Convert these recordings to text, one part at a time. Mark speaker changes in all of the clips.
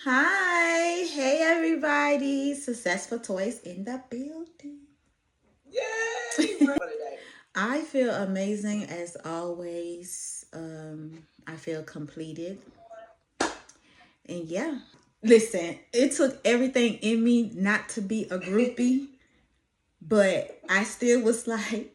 Speaker 1: Hi, hey everybody. Successful Toys in the building.
Speaker 2: Yay!
Speaker 1: I feel amazing as always. I feel completed. And yeah, listen, it took everything in me not to be a groupie, but I still was like,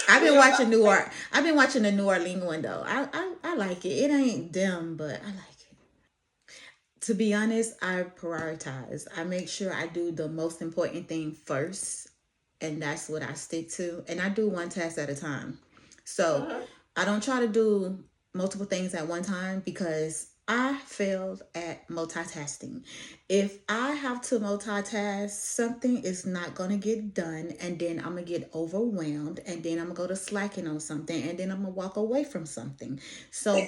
Speaker 1: I've been watching New Orleans. I've been watching the New Orleans one though. I like it. It ain't them, but I like it. To be honest, I prioritize. I make sure I do the most important thing first, and that's what I stick to. And I do one task at a time. So I don't try to do multiple things at one time because I failed at multitasking. If I have to multitask, something is not going to get done, and then I'm going to get overwhelmed, and then I'm going to go to slacking on something, and then I'm going to walk away from something. So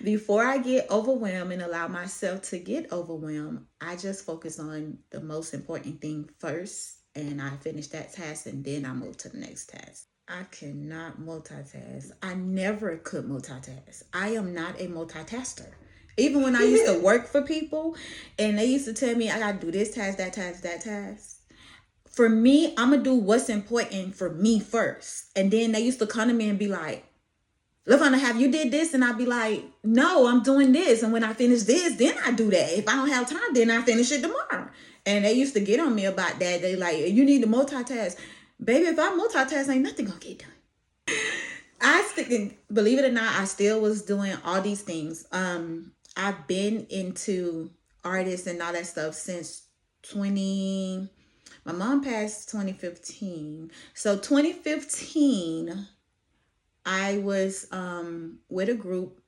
Speaker 1: before I get overwhelmed and allow myself to get overwhelmed, I just focus on the most important thing first, and I finish that task, and then I move to the next task. I cannot multitask. I never could multitask. I am not a multitasker. Even when I used to work for people and they used to tell me I gotta do this task, that task, that task. For me, I'm gonna do what's important for me first. And then they used to come to me and be like, LaFonda, have you did this? And I'd be like, no, I'm doing this. And when I finish this, then I do that. If I don't have time, then I finish it tomorrow. And they used to get on me about that. They like, you need to multitask. Baby, if I multitask, ain't nothing gonna get done. I still, believe it or not, I still was doing all these things. I've been into artists and all that stuff since 20. My mom passed 2015. So 2015, I was with a group.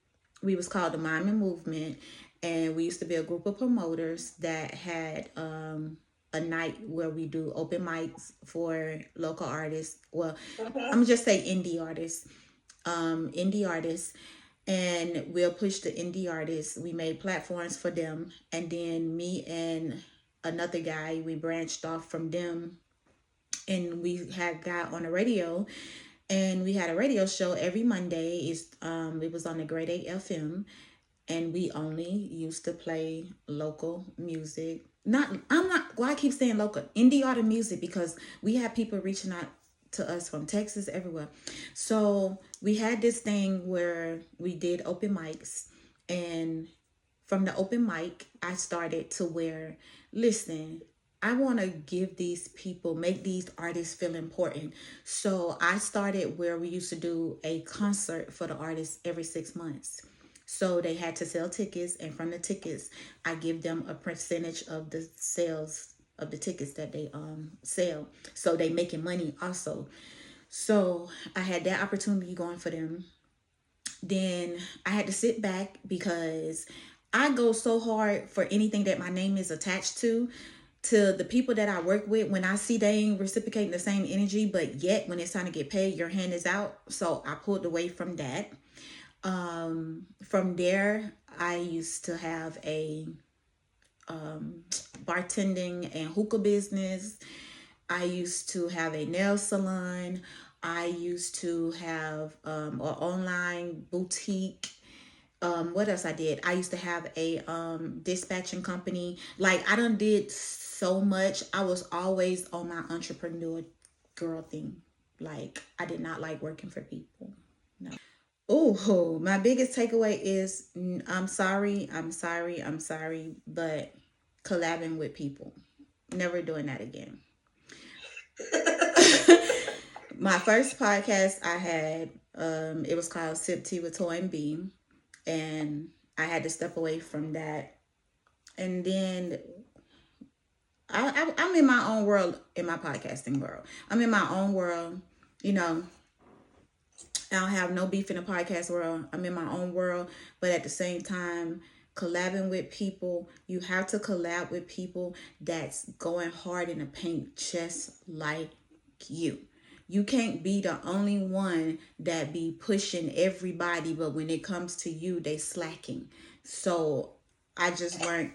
Speaker 1: We was called the Mime and Movement, and we used to be a group of promoters that had a night where we do open mics for local artists. Well, I'm gonna just say indie artists, and we'll push the indie artists. We made platforms for them, and then me and another guy, we branched off from them, and we had got on the radio, and we had a radio show every Monday. It was on the Grade 8 FM, and we only used to play local music. Not I'm not well, I keep saying local indie art music because we had people reaching out to us from Texas, everywhere. So we had this thing where we did open mics, and from the open mic, I started to where, listen, I want to give these people, make these artists feel important. So I started where we used to do a concert for the artists every 6 months. So they had to sell tickets, and from the tickets, I give them a percentage of the sales of the tickets that they sell. So they making money also. So I had that opportunity going for them. Then I had to sit back because I go so hard for anything that my name is attached to the people that I work with. When I see they ain't reciprocating the same energy, but yet when it's time to get paid, your hand is out. So I pulled away from that. From there, I used to have a bartending and hookah business. I used to have a nail salon. I used to have an online boutique. What else I did? I used to have a dispatching company. Like I done did so much. I was always on my entrepreneur girl thing. Like I did not like working for people. No. Oh, my biggest takeaway is I'm sorry, but collabing with people. Never doing that again. My first podcast I had, it was called Sip Tea with Toy and Beam, and I had to step away from that. And then I'm in my own world in my podcasting world. I'm in my own world. You know, I don't have no beef in the podcast world. I'm in my own world, but at the same time, collabing with people, you have to collab with people that's going hard in the paint just like you. You can't be the only one that be pushing everybody, but when it comes to you, they slacking. So I just learned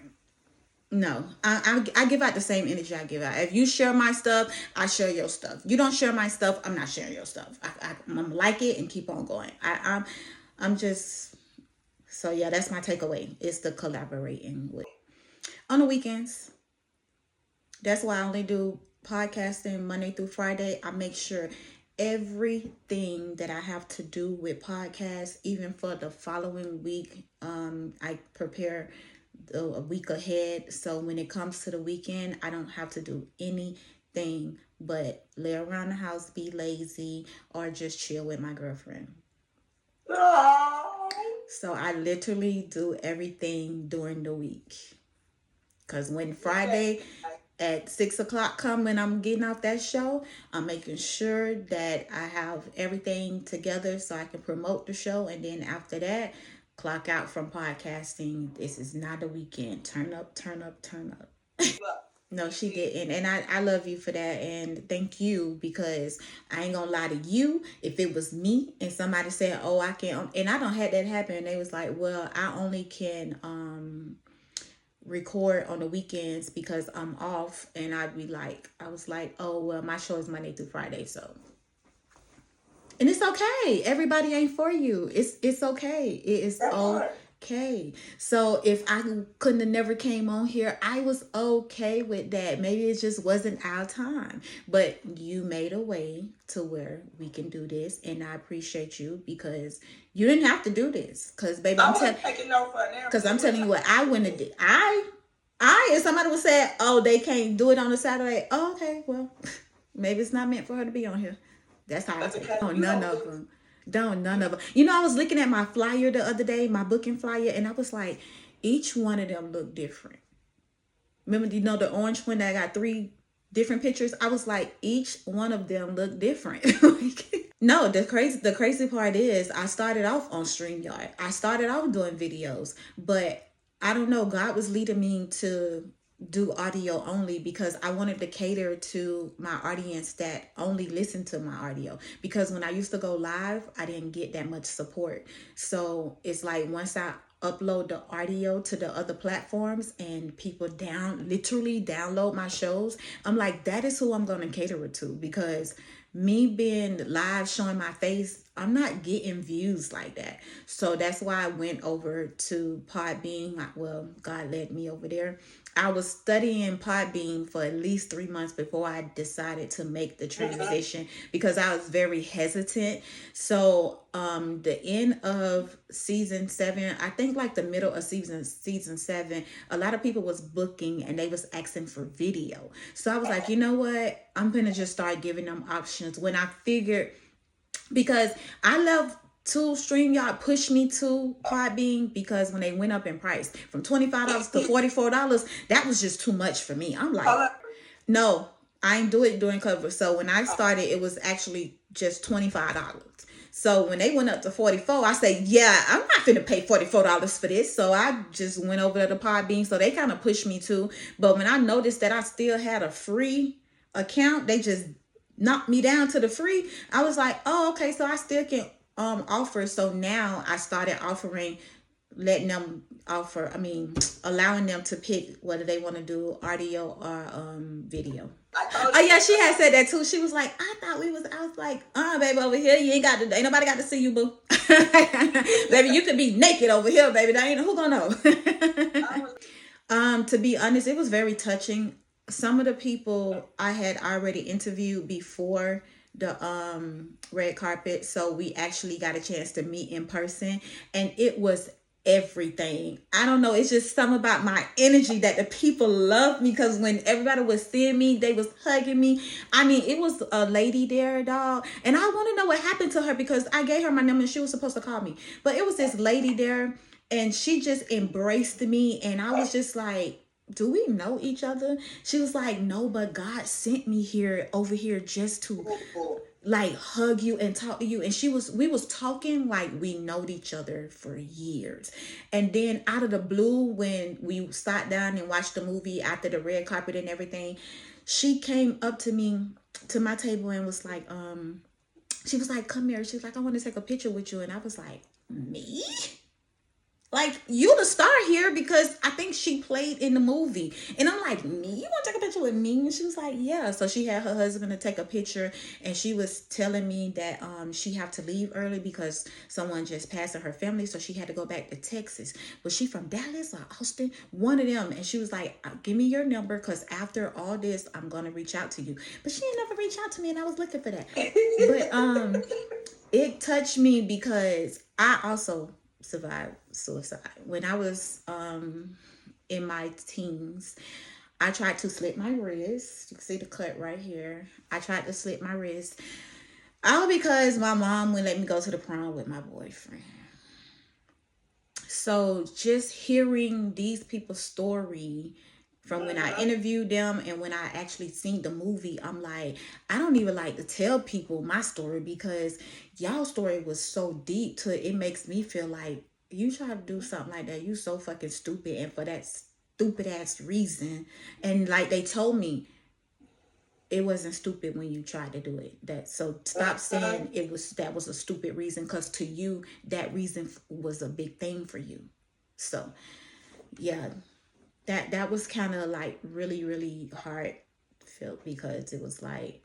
Speaker 1: no, I give out the same energy I give out. If you share my stuff, I share your stuff. You don't share my stuff, I'm not sharing your stuff. I'm gonna like it and keep on going. I'm just, so yeah, that's my takeaway. It's the collaborating with on the weekends. That's why I only do podcasting Monday through Friday. I make sure everything that I have to do with podcasts, even for the following week, I prepare a week ahead. So when it comes to the weekend, I don't have to do anything but lay around the house, be lazy, or just chill with my girlfriend.
Speaker 2: Oh,
Speaker 1: So I literally do everything during the week. Because when
Speaker 2: okay.
Speaker 1: Friday at 6 o'clock come when I'm getting off that show, I'm making sure that I have everything together so I can promote the show. And then after that, clock out from podcasting. This is not a weekend. Turn up, turn up, turn up.
Speaker 2: Look,
Speaker 1: No, she didn't. And I love you for that. And thank you because I ain't gonna lie to you. If it was me and somebody said, oh, I can't, and I don't had that happen. And they was like, well, I only can record on the weekends because I'm off. And I was like, oh, well, my show is Monday through Friday. So, and it's okay. Everybody ain't for you. It's okay. It is
Speaker 2: that part.
Speaker 1: okay. So if I couldn't have never came on here, I was okay with that. Maybe it just wasn't our time. But you made a way to where we can do this, and I appreciate you because you didn't have to do this. Cause baby,
Speaker 2: I wasn't taking no for an
Speaker 1: because I'm
Speaker 2: answer.
Speaker 1: telling you what I wouldn't have did. If somebody would say, oh, they can't do it on a Saturday. Oh, okay, well, maybe it's not meant for her to be on here. That's how I
Speaker 2: That's
Speaker 1: take
Speaker 2: okay.
Speaker 1: it. Oh,
Speaker 2: You
Speaker 1: none
Speaker 2: don't
Speaker 1: of
Speaker 2: lose.
Speaker 1: them. Don't none of them. You know, I was looking at my flyer the other day, my booking flyer, and I was like, each one of them look different. Remember, you know, the orange one that got 3 different pictures? I was like, each one of them look different. No, the crazy part is I started off on StreamYard. I started off doing videos, but I don't know, God was leading me to do audio only because I wanted to cater to my audience that only listen to my audio. Because when I used to go live, I didn't get that much support. So it's like once I upload the audio to the other platforms and people literally download my shows, I'm like, that is who I'm going to cater it to because me being live showing my face, I'm not getting views like that. So that's why I went over to Podbean. Well, God led me over there. I was studying Podbean for at least 3 months before I decided to make the transition because I was very hesitant. So the end of season 7, I think like the middle of season 7, a lot of people was booking and they was asking for video. So I was like, you know what? I'm gonna just start giving them options when I figured, because I love to StreamYard push me to Podbean because when they went up in price from $25 to $44, that was just too much for me. I'm like, no, I ain't do it during cover. So when I started, it was actually just $25. So when they went up to 44, I said, yeah, I'm not finna pay $44 for this. So I just went over to the Podbean. So they kind of pushed me too. But when I noticed that I still had a free account, they just knocked me down to the free. I was like, oh, okay, so I still can offer. So now I started offering, letting them offer, allowing them to pick whether they want to do audio or video. Oh yeah, she had said that too. She was like, I was like, baby, over here, you ain't ain't nobody got to see you, boo. Baby, you could be naked over here, baby. That ain't, who gonna know? To be honest, it was very touching. Some of the people I had already interviewed before the red carpet, so we actually got a chance to meet in person, and it was everything. I don't know, it's just something about my energy that the people love me, because when everybody was seeing me, they was hugging me. It was a lady there, dog, and I want to know what happened to her because I gave her my number and she was supposed to call me, but it was this lady there and she just embraced me, and I was just like, do we know each other? She was like, no, but God sent me over here just to like hug you and talk to you. And we was talking like we knowed each other for years. And then out of the blue, when we sat down and watched the movie after the red carpet and everything, she came up to me, to my table, and was like, she was like, come here. She's like, I want to take a picture with you. And I was like, me? like, you the star here because I think she played in the movie. And I'm like, me? You want to take a picture with me? And she was like, yeah. So she had her husband to take a picture, and she was telling me that she had to leave early because someone just passed in her family, so she had to go back to Texas. Was she from Dallas or Austin? One of them. And she was like, give me your number because after all this, I'm gonna reach out to you. But she didn't never reach out to me, and I was looking for that. But it touched me because I also survived suicide when I was in my teens. I tried to slit my wrist. You can see the cut right here. I tried to slit my wrist all because my mom wouldn't let me go to the prom with my boyfriend. So just hearing these people's story from when I interviewed them and when I actually seen the movie, I'm like, I don't even like to tell people my story because y'all story was so deep to it makes me feel like you try to do something like that, you so fucking stupid, and for that stupid ass reason. And like they told me, it wasn't stupid when you tried to do it. That so stop saying that was a stupid reason, because to you that reason was a big thing for you. So yeah, that was kind of like really hard felt because it was like,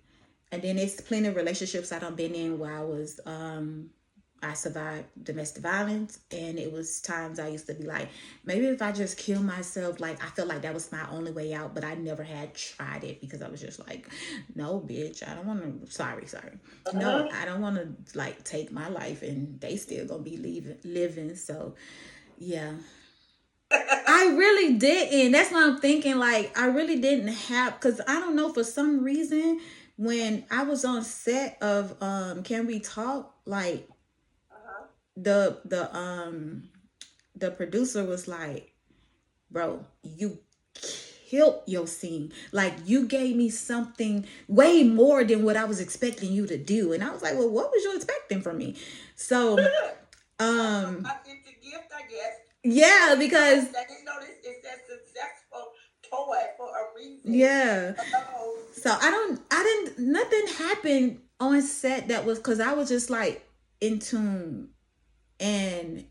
Speaker 1: and then it's plenty of relationships I done been in where I survived domestic violence, and it was times I used to be like, maybe if I just kill myself, like I felt like that was my only way out, but I never had tried it because I was just like, no bitch, I don't want to, sorry, no, I don't want to like take my life and they still gonna be living. So yeah, I really didn't. That's what I'm thinking. Like, I really didn't have, because I don't know, for some reason, when I was on set of Can We Talk, like the producer was like, bro, you killed your scene. Like, you gave me something way more than what I was expecting you to do. And I was like, well, what was you expecting from me? So
Speaker 2: I think the gift, I guess.
Speaker 1: yeah, because
Speaker 2: That you know this is that successful toy for a reason.
Speaker 1: yeah.
Speaker 2: Oh.
Speaker 1: So nothing happened on set that was, because I was just like in tune. And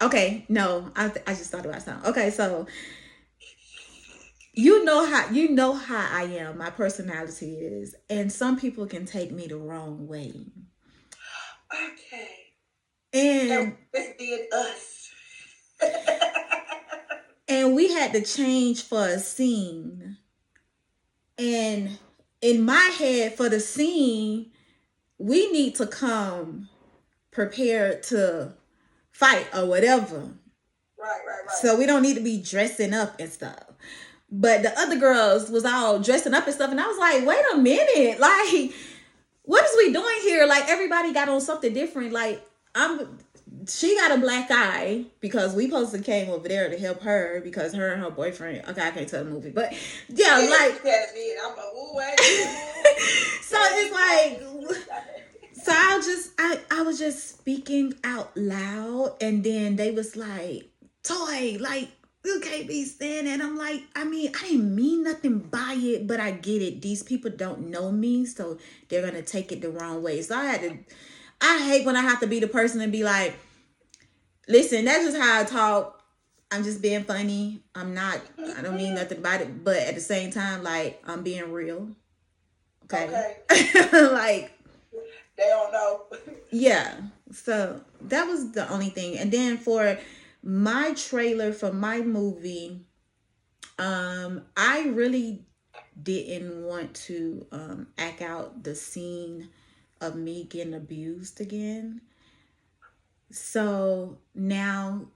Speaker 1: okay, no, I just thought about something. Okay, so you know how I am, my personality is, and some people can take me the wrong way.
Speaker 2: Okay.
Speaker 1: And
Speaker 2: this did us.
Speaker 1: and we had to change for a scene. And in my head, for the scene, we need to come prepared to fight or whatever.
Speaker 2: Right.
Speaker 1: So we don't need to be dressing up and stuff. But the other girls was all dressing up and stuff, and I was like, wait a minute, like, what is we doing here? Like, everybody got on something different. Like, she got a black eye because we supposed to came over there to help her because her and her boyfriend. Okay, I can't tell the movie, but yeah, like. So it's like, so I was just speaking out loud, and then they was like, Toy, like, you can't be saying that. I'm like, I mean, I didn't mean nothing by it, but I get it. These people don't know me, so they're gonna take it the wrong way. So I hate when I have to be the person and be like, listen, that's just how I talk. I'm just being funny. I don't mean nothing by it, but at the same time, like, I'm being real. Okay. Like,
Speaker 2: they don't know.
Speaker 1: Yeah. So that was the only thing. And then for my trailer for my movie, I really didn't want to act out the scene of me getting abused again. So now